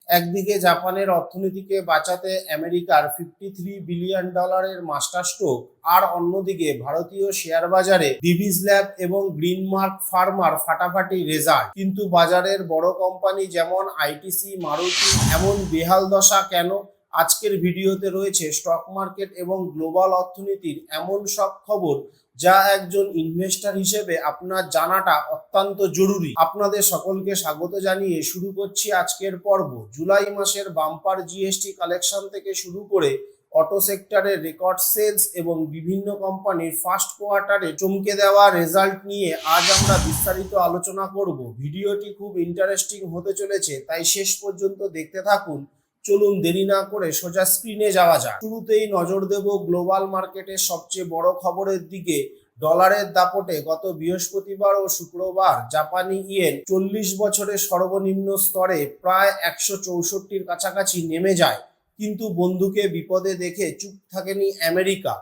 একদিকে জাপানের অর্থনীতিকে বাঁচাতে আমেরিকার $53 বিলিয়ন মাস্টার স্ট্রোক, আর অন্যদিকে ভারতীয় শেয়ার বাজারে ডিভিস ল্যাব এবং গ্রিনমার্ক ফার্মার ফাটাফাটি রেজাল্ট। কিন্তু বাজারের বড় কোম্পানি যেমন আইটিসি, মারুতি এমন বেহাল দশা কেন? আজকের ভিডিওতে রয়েছে স্টক মার্কেট এবং গ্লোবাল অর্থনীতির এমন সব খবর যা একজন ইনভেস্টর হিসেবে আপনার জানাটা অত্যন্ত জরুরি। আপনাদের সকলকে স্বাগত জানিয়ে শুরু করছি আজকের পর্ব। জুলাই মাসের বাম্পার জিএসটি কালেকশন থেকে শুরু করে অটো সেক্টরের রেকর্ড সেলস এবং বিভিন্ন কোম্পানির ফার্স্ট কোয়ার্টারে চমকে দেওয়া রেজাল্ট নিয়ে আজ আমরা বিস্তারিত আলোচনা করব। ভিডিওটি খুব ইন্টারেস্টিং হতে চলেছে, তাই শেষ পর্যন্ত দেখতে থাকুন। চলুন দেরি না করে সোজা স্ক্রিনে যাওয়া যাক। শুরুতেই নজর দেব গ্লোবাল মার্কেটের সবচেয়ে বড় খবরের দিকে। ডলারের দাপটে গত বৃহস্পতিবার ও শুক্রবার জাপানি ইয়েন 40 বছরের সর্বনিম্ন স্তরে প্রায় 164-র কাছাকাছি নেমে যায়। কিন্তু বন্ধুকে বিপদে দেখে চুপ থাকেনি আমেরিকা।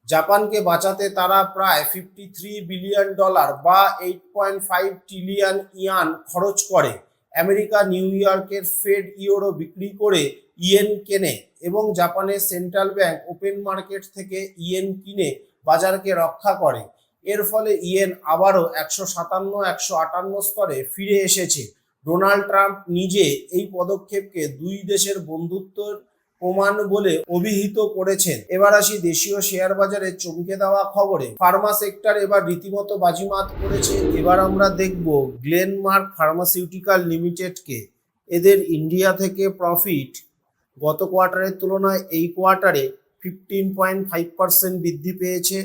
জাপানকে বাঁচাতে তারা প্রায় $53 বিলিয়ন বা 8.5 ট্রিলিয়ন ইয়ান খরচ করে। আমেরিকা নিউ ইয়র্কের ফেড ইউরো বিক্রি করে ইয়েন কেনে এবং জাপানের সেন্ট্রাল ব্যাংক ওপেন মার্কেট থেকে ইয়েন কিনে বাজারকে রক্ষা করে। এর ফলে ইয়েন আবারও 157-158 স্তরে ফিরে এসেছে। ডোনাল্ড ট্রাম্প নিজে এই পদক্ষেপকে দুই দেশের বন্ধুত্বের প্রমাণ বলে অভিহিত করেছেন। এবার আসি দেশীয় শেয়ার বাজারে চমকে দেওয়া খবরে। ফার্মা সেক্টর এবার রীতিমতো বাজিমাত করেছে। এবার আমরা দেখব গ্লেনমার্ক ফার্মাসিউটিক্যাল লিমিটেডকে। এদের ইন্ডিয়া থেকে প্রফিট গত কোয়ার্টারের তুলনায় এই কোয়ার্টারে 15.5% বৃদ্ধি পেয়েছে।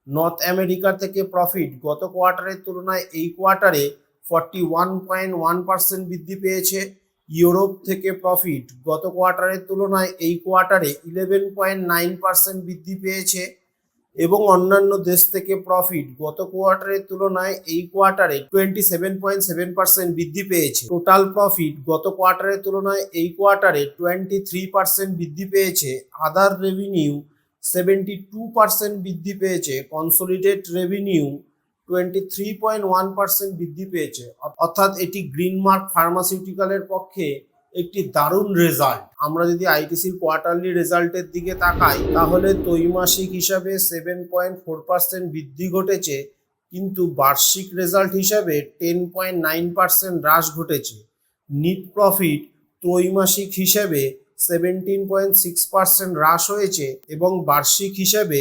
নর্থ আমেরিকা থেকে প্রফিট গত কোয়ার্টারের তুলনায় এই কোয়ার্টারে 41.1% বৃদ্ধি পেয়েছে। ইউরোপ থেকে প্রফিট গত কোয়ার্টারের তুলনায় এই কোয়ার্টারে 11.9% বৃদ্ধি পেয়েছে এবং অন্যান্য দেশ থেকে প্রফিট গত কোয়ার্টারের তুলনায় এই কোয়ার্টারে 27.7% বৃদ্ধি পেয়েছে। টোটাল প্রফিট গত কোয়ার্টারের তুলনায় এই কোয়ার্টারে 23% বৃদ্ধি পেয়েছে। আদার রেভিনিউ 72% বৃদ্ধি পেয়েছে। কনসোলিডেট রেভিনিউ 23.1% বৃদ্ধি পেয়েছে। অর্থাৎ এটি গ্রিনমার্ক ফার্মাসিউটিক্যালের পক্ষে একটি দারুণ রেজাল্ট। আমরা যদি আইটিসির কোয়ার্টারলি রেজাল্টের দিকে তাকাই তাহলে ত্রৈমাসিক হিসাবে 7.4% বৃদ্ধি ঘটেছে, কিন্তু বার্ষিক রেজাল্ট হিসাবে 10.9% হ্রাস ঘটেছে। নিট প্রফিট ত্রৈমাসিক হিসাবে 17.6% হ্রাস হয়েছে এবং বার্ষিক হিসাবে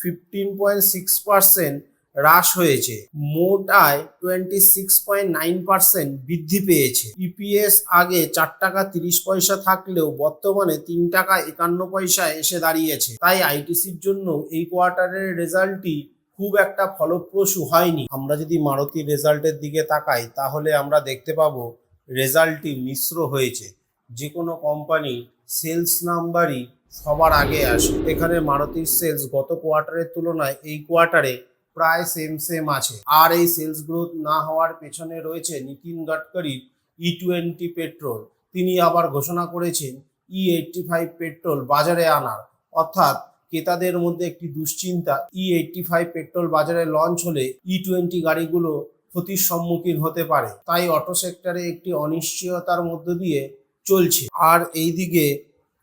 15.6% হ্রাস হয়েছে। মোট আয় 26.9% বৃদ্ধি পেয়েছে। ইপিএস আগে 4 টাকা 30 পয়সা থাকলেও বর্তমানে 3 টাকা 51 পয়সায় এসে দাঁড়িয়েছে। তাই আইটিসির জন্য এই কোয়ার্টারের রেজাল্টটি খুব একটা ফলপ্রসূ হয়নি। আমরা যদি মারুতির রেজাল্টের দিকে তাকাই তাহলে আমরা দেখতে পাবো রেজাল্টটি মিশ্র হয়েছে। যে কোনো কোম্পানি সেলস নাম্বারই সবার আগে আসে। এখানে মারুতির সেলস গত কোয়ার্টারের তুলনায় এই কোয়ার্টারে প্রায় সেম আছে। আর এই সেলস গ্রোথ না হওয়ার পেছনে রয়েছে নীতিন গডকরির E20 পেট্রোল। তিনি আবার ঘোষণা করেছেন E85 পেট্রোল বাজারে আনার, অর্থাৎ ক্রেতাদের মধ্যে একটি দুশ্চিন্তা E85 পেট্রোল বাজারে লঞ্চ হলে E20 গাড়িগুলো ক্ষতির সম্মুখীন হতে পারে। তাই অটো সেক্টরে একটি অনিশ্চয়তার মধ্য দিয়ে চলছে। আর এইদিকে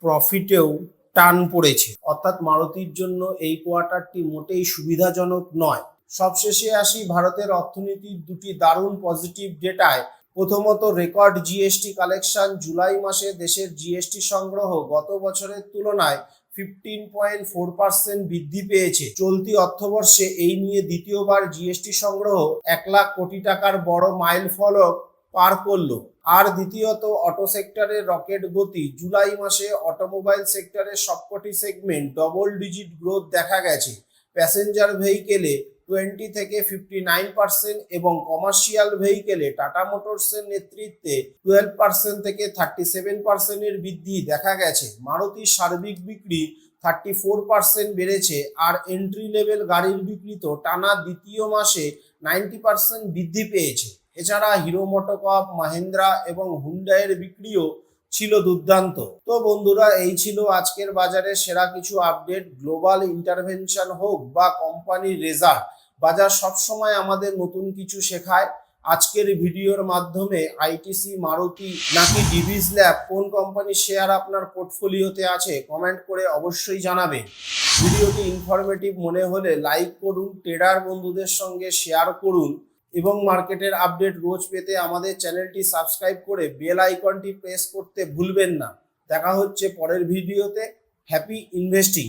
প্রফিটেও টান পড়েছে, অর্থাৎ মারুতির জন্য এই কোয়ার্টারটি মোটেই সুবিধাজনক নয়। সবশেষে আসি ভারতের অর্থনীতির দুটি দারুণ পজিটিভ ডেটায়। প্রথমত রেকর্ড জিএসটি কালেকশন। জুলাই মাসে দেশের জিএসটি সংগ্রহ গত বছরের তুলনায় 15.4% বৃদ্ধি পেয়েছে। চলতি অর্থবর্ষে এই নিয়ে দ্বিতীয়বার জিএসটি সংগ্রহ 1 লাখ কোটি টাকার বড় মাইল ফলক পার করলো। আর দ্বিতীয়ত অটো সেক্টরের রকেট গতি। জুলাই মাসে অটোমোবাইল সেক্টরের সবকটি সেগমেন্ট ডবল ডিজিট গ্রোথ দেখা গেছে। প্যাসেঞ্জার ভেহিকেলে 20 থেকে 59% এবং কমার্শিয়াল ভেহিকেলে টাটা মোটরসের নেতৃত্বে 12% থেকে 37% এর বৃদ্ধি দেখা গেছে। মারুতির সার্বিক বিক্রি 34% বেড়েছে, আর এন্ট্রি লেভেল গাড়ির বিক্রি তো টানা দ্বিতীয় মাসে 90% বৃদ্ধি পেয়েছে। এছাড়া হিরো মোটোকর্প, মাহিন্দ্রা এবং হুন্ডাইয়ের বিক্রিও ছিল দুর্দান্ত। তো বন্ধুরা, এই ছিল আজকের বাজারের সেরা কিছু আপডেট। গ্লোবাল ইন্টারভেনশন হোক বা কোম্পানির রেজাল্ট, বাজার সবসময় আমাদের নতুন কিছু শেখায়। আজকের ভিডিওর মাধ্যমে আইটিসি, মারুতি নাকি ডিভিস ল্যাব কোন কোম্পানির শেয়ার আপনার পোর্টফোলিওতে আছে কমেন্ট করে অবশ্যই জানাবেন। ভিডিওটি ইনফরমেটিভ মনে হলে লাইক করুন, ট্রেডার বন্ধুদের সঙ্গে শেয়ার করুন এবং মার্কেটের আপডেট রোজ পেতে আমাদের চ্যানেলটি সাবস্ক্রাইব করে বেল আইকনটি প্রেস করতে ভুলবেন না। দেখা হচ্ছে পরের ভিডিওতে। Happy investing.